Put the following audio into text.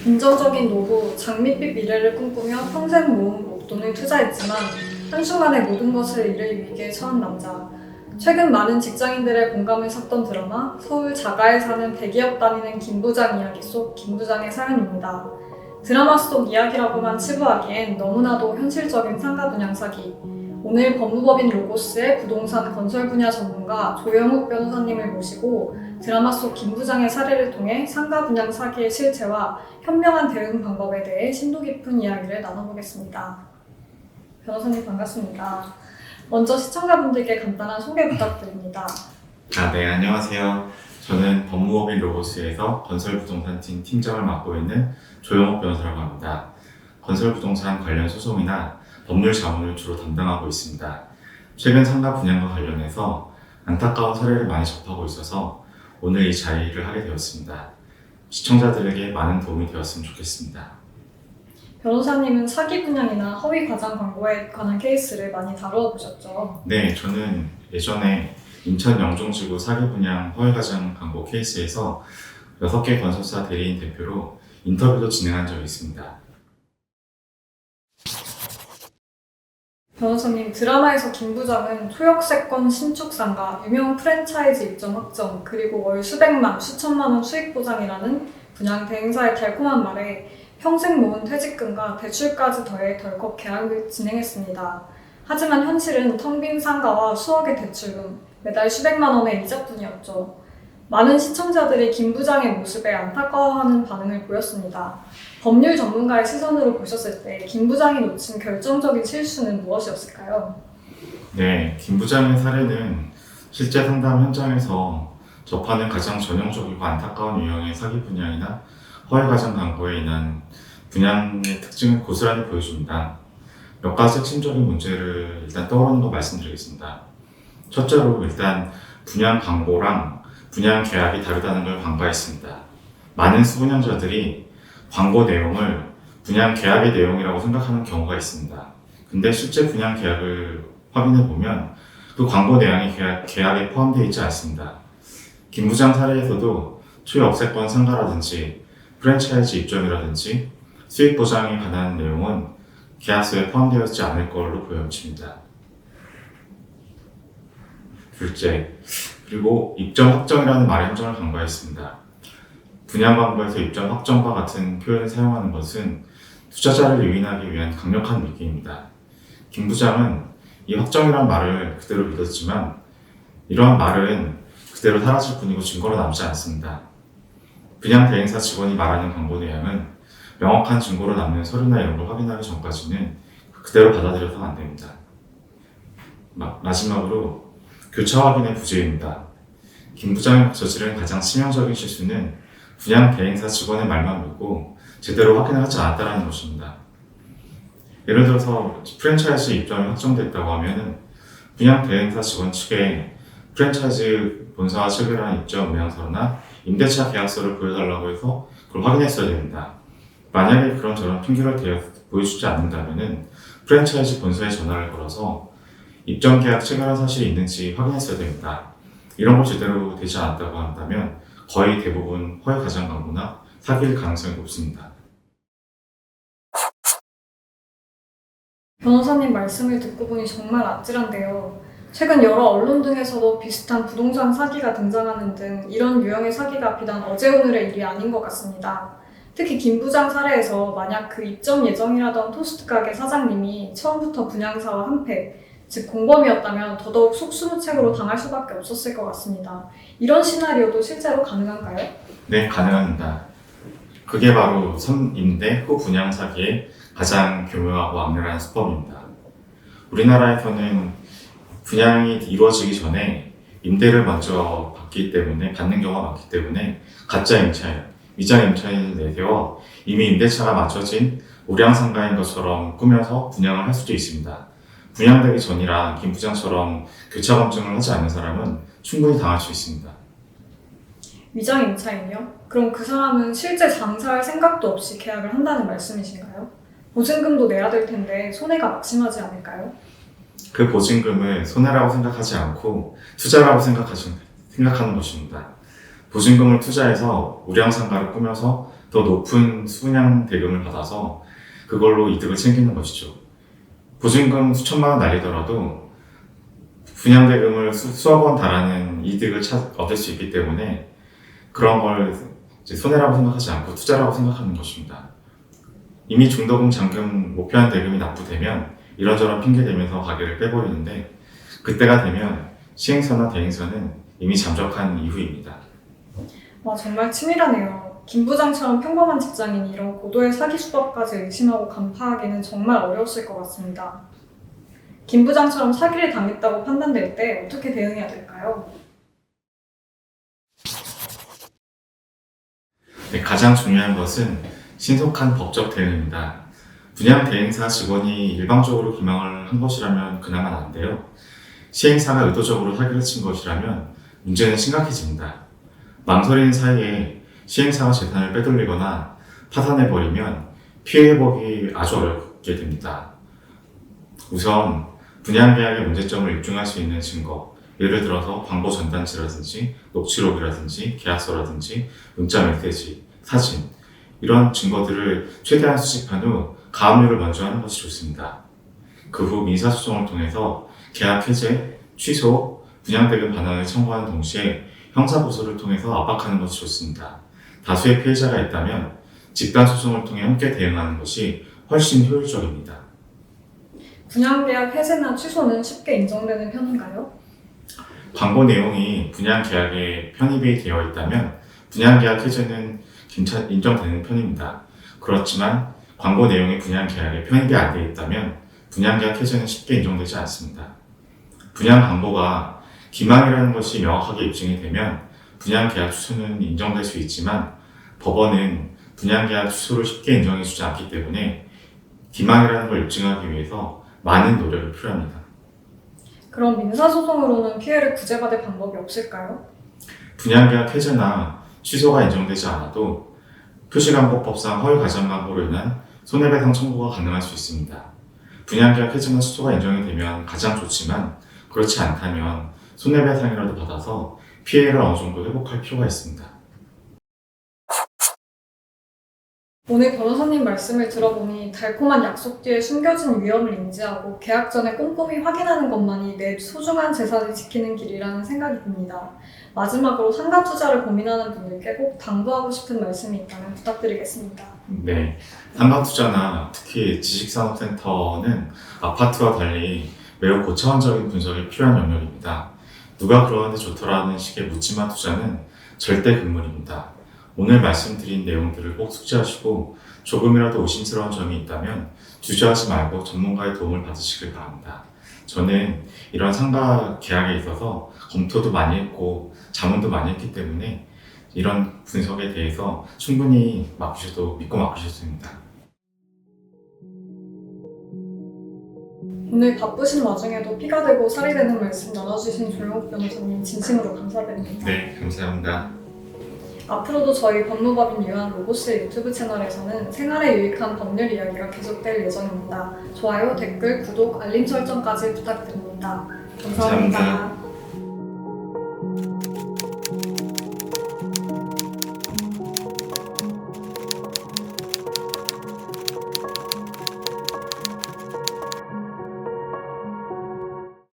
안정적인 노후, 장밋빛 미래를 꿈꾸며 평생 모은 목돈을 투자했지만 한순간에 모든 것을 잃을 위기에 처한 남자. 최근 많은 직장인들의 공감을 샀던 드라마 서울 자가에 사는 대기업 다니는 김 부장 이야기 속 김 부장의 사연입니다. 드라마 속 이야기라고만 치부하기엔 너무나도 현실적인 상가 분양 사기. 오늘 법무법인 로고스의 부동산 건설 분야 전문가 조영욱 변호사님을 모시고 드라마 속 김 부장의 사례를 통해 상가 분양 사기의 실체와 현명한 대응 방법에 대해 심도 깊은 이야기를 나눠보겠습니다. 변호사님 반갑습니다. 먼저 시청자분들께 간단한 소개 부탁드립니다. 네, 안녕하세요. 저는 법무법인 로고스에서 건설부동산팀 팀장을 맡고 있는 조영욱 변호사라고 합니다. 건설부동산 관련 소송이나 법률 자문을 주로 담당하고 있습니다. 최근 상가 분양과 관련해서 안타까운 사례를 많이 접하고 있어서 오늘 이 자리를 하게 되었습니다. 시청자들에게 많은 도움이 되었으면 좋겠습니다. 변호사님은 사기 분양이나 허위 과장 광고에 관한 케이스를 많이 다루어 보셨죠? 네, 저는 예전에 인천 영종지구 사기 분양 허위 과장 광고 케이스에서 6개 건설사 대리인 대표로 인터뷰도 진행한 적이 있습니다. 변호사님, 드라마에서 김 부장은 초역세권 신축 상가, 유명 프랜차이즈 입점 확정, 그리고 월 수백만, 수천만 원 수익 보장이라는 분양 대행사의 달콤한 말에 평생 모은 퇴직금과 대출까지 더해 덜컥 계약을 진행했습니다. 하지만 현실은 텅 빈 상가와 수억의 대출금, 매달 수백만 원의 이자뿐이었죠. 많은 시청자들이 김 부장의 모습에 안타까워하는 반응을 보였습니다. 법률 전문가의 시선으로 보셨을 때 김 부장이 놓친 결정적인 실수는 무엇이었을까요? 네, 김 부장의 사례는 실제 상담 현장에서 접하는 가장 전형적이고 안타까운 유형의 사기 분양이나 허위 과장 광고에 인한 분양의 특징을 고스란히 보여줍니다. 몇 가지 핵심적인 문제를 일단 떠오르는 거 말씀드리겠습니다. 첫째로 일단 분양 광고랑 분양 계약이 다르다는 걸 간과했습니다. 많은 수분양자들이 광고 내용을 분양 계약의 내용이라고 생각하는 경우가 있습니다. 근데 실제 분양 계약을 확인해 보면 그 광고 내용이 계약에 포함되어 있지 않습니다. 김 부장 사례에서도 초역세권 상가라든지 프랜차이즈 입점이라든지 수익 보장에 관한 내용은 계약서에 포함되어 있지 않을 걸로 보여집니다. 둘째, 그리고 입점 확정이라는 말의 함정을 간과했습니다. 분양 광고에서 입점 확정과 같은 표현을 사용하는 것은 투자자를 유인하기 위한 강력한 미끼입니다. 김 부장은 이 확정이란 말을 그대로 믿었지만 이러한 말은 그대로 사라질 뿐이고 증거로 남지 않습니다. 분양 대행사 직원이 말하는 광고 내용은 명확한 증거로 남는 서류나 이런 걸 확인하기 전까지는 그대로 받아들여서는 안 됩니다. 마지막으로 교차 확인의 부재입니다. 김 부장이 저지른 가장 치명적인 실수는 분양 대행사 직원의 말만 믿고 제대로 확인을 하지 않았다는 것입니다. 예를 들어서 프랜차이즈 입점이 확정됐다고 하면 분양 대행사 직원 측에 프랜차이즈 본사와 체결한 입점 의향서나 임대차 계약서를 보여달라고 해서 그걸 확인했어야 됩니다. 만약에 그런저런 핑계를 보여주지 않는다면 프랜차이즈 본사에 전화를 걸어서 입점 계약 체결한 사실이 있는지 확인했어야 됩니다. 이런 걸 제대로 되지 않았다고 한다면 거의 대부분 허위 과장 광고나 사기일 가능성이 높습니다. 변호사님 말씀을 듣고 보니 정말 아찔한데요. 최근 여러 언론 등에서도 비슷한 부동산 사기가 등장하는 등 이런 유형의 사기가 비단 어제 오늘의 일이 아닌 것 같습니다. 특히 김 부장 사례에서 만약 그 입점 예정이라던 토스트 가게 사장님이 처음부터 분양사와 한패, 즉 공범이었다면 더더욱 속수무책으로 당할 수밖에 없었을 것 같습니다. 이런 시나리오도 실제로 가능한가요? 네, 가능합니다. 그게 바로 선임대 후 분양 사기의 가장 교묘하고 악랄한 수법입니다. 우리나라에서는 분양이 이루어지기 전에 임대를 먼저 받는 경우가 많기 때문에 가짜 임차인, 위장 임차인을 내세워 이미 임대차가 맞춰진 우량 상가인 것처럼 꾸며서 분양을 할 수도 있습니다. 분양되기 전이라 김 부장처럼 교차 검증을 하지 않는 사람은 충분히 당할 수 있습니다. 위장 임차인이요? 그럼 그 사람은 실제 장사할 생각도 없이 계약을 한다는 말씀이신가요? 보증금도 내야 될 텐데 손해가 막심하지 않을까요? 그 보증금을 손해라고 생각하지 않고 투자라고 생각하는 것입니다. 보증금을 투자해서 우량 상가를 꾸며서 더 높은 수분양 대금을 받아서 그걸로 이득을 챙기는 것이죠. 보증금 수천만 원 날리더라도 분양대금을 수억 원 달하는 이득을 얻을 수 있기 때문에 그런 걸 이제 손해라고 생각하지 않고 투자라고 생각하는 것입니다. 이미 중도금, 잔금, 목표한 대금이 납부되면 이런저런 핑계 대면서 가게를 빼버리는데 그때가 되면 시행사나 대행사는 이미 잠적한 이후입니다. 와, 정말 치밀하네요. 김 부장처럼 평범한 직장인이 이런 고도의 사기 수법까지 의심하고 간파하기는 정말 어려웠을 것 같습니다. 김 부장처럼 사기를 당했다고 판단될 때 어떻게 대응해야 될까요? 네, 가장 중요한 것은 신속한 법적 대응입니다. 분양 대행사 직원이 일방적으로 기망을 한 것이라면 그나마 난데요. 시행사가 의도적으로 사기를 친 것이라면 문제는 심각해집니다. 망설이는 사이에 시행사가 재산을 빼돌리거나 파산해버리면 피해 회복이 아주 어렵게 됩니다. 우선 분양계약의 문제점을 입증할 수 있는 증거, 예를 들어서 광고 전단지라든지 녹취록이라든지 계약서라든지 문자 메시지, 사진 이런 증거들을 최대한 수집한 후 가압류를 먼저 하는 것이 좋습니다. 그 후 민사소송을 통해서 계약 해제, 취소, 분양대금 반환을 청구하는 동시에 형사고소를 통해서 압박하는 것이 좋습니다. 다수의 피해자가 있다면 집단소송을 통해 함께 대응하는 것이 훨씬 효율적입니다. 분양계약 해제나 취소는 쉽게 인정되는 편인가요? 광고 내용이 분양계약에 편입이 되어 있다면 분양계약 해제는 인정되는 편입니다. 그렇지만 광고 내용이 분양계약에 편입이 안 되어 있다면 분양계약 해제는 쉽게 인정되지 않습니다. 분양 광고가 기망이라는 것이 명확하게 입증이 되면 분양계약 취소는 인정될 수 있지만 법원은 분양계약 취소를 쉽게 인정해주지 않기 때문에 기망이라는 걸 입증하기 위해서 많은 노력이 필요합니다. 그럼 민사소송으로는 피해를 구제받을 방법이 없을까요? 분양계약 해제나 취소가 인정되지 않아도 표시광고법상 허위가정광고로 인한 손해배상 청구가 가능할 수 있습니다. 분양계약 해제나 취소가 인정이 되면 가장 좋지만 그렇지 않다면 손해배상이라도 받아서 피해를 어느 정도 회복할 필요가 있습니다. 오늘 변호사님 말씀을 들어보니 달콤한 약속 뒤에 숨겨진 위험을 인지하고 계약 전에 꼼꼼히 확인하는 것만이 내 소중한 재산을 지키는 길이라는 생각이 듭니다. 마지막으로 상가 투자를 고민하는 분들께 꼭 당부하고 싶은 말씀이 있다면 부탁드리겠습니다. 네, 상가투자나 특히 지식산업센터는 아파트와 달리 매우 고차원적인 분석이 필요한 영역입니다. 누가 그러는데 좋더라는 식의 묻지마 투자는 절대 금물입니다. 오늘 말씀드린 내용들을 꼭 숙지하시고 조금이라도 의심스러운 점이 있다면 주저하지 말고 전문가의 도움을 받으시길 바랍니다. 저는 이런 상가 계약에 있어서 검토도 많이 했고 자문도 많이 했기 때문에 이런 분석에 대해서 충분히 믿고 맡기셔도 됩니다. 오늘 바쁘신 와중에도 피가 되고 살이 되는 말씀 나눠주신 조영욱 변호사님 진심으로 감사드립니다. 네, 감사합니다. 앞으로도 저희 법무법인 유한 로고스 유튜브 채널에서는 생활에 유익한 법률 이야기가 계속될 예정입니다. 좋아요, 댓글, 구독, 알림 설정까지 부탁드립니다. 감사합니다. 감사합니다.